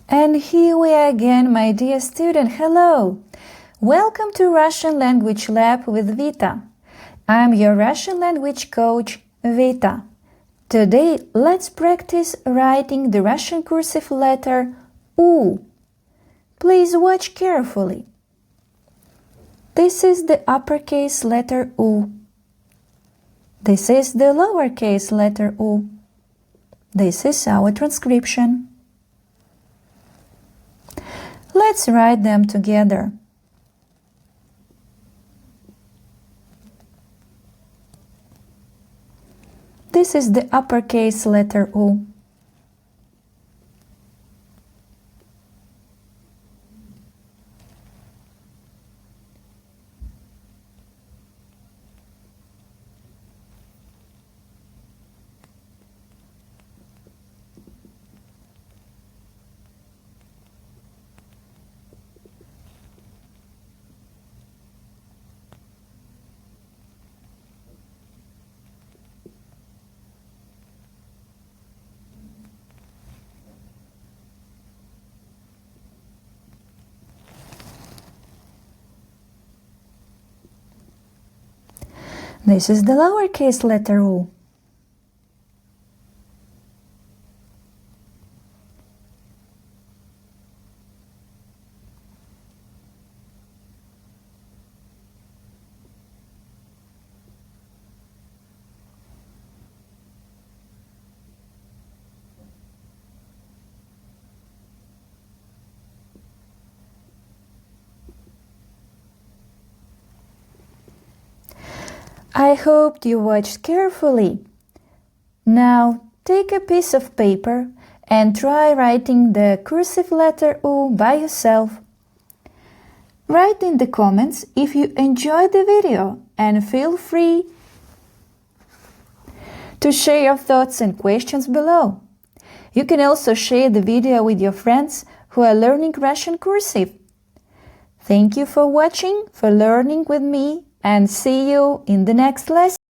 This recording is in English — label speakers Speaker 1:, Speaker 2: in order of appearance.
Speaker 1: And here we are again, my dear student. Hello! Welcome to Russian Language Lab with Vita. I'm your Russian language coach, Vita. Today, let's practice writing the Russian cursive letter U. Please watch carefully. This is the uppercase letter U. This is the lowercase letter U. This is our transcription. Let's write them together. This is the uppercase letter U. This is the lowercase letter U. I hope you watched carefully. Now take a piece of paper and try writing the cursive letter U by yourself. Write in the comments if you enjoyed the video and feel free to share your thoughts and questions below. You can also share the video with your friends who are learning Russian cursive. Thank you for watching, for learning with me, and see you in the next lesson.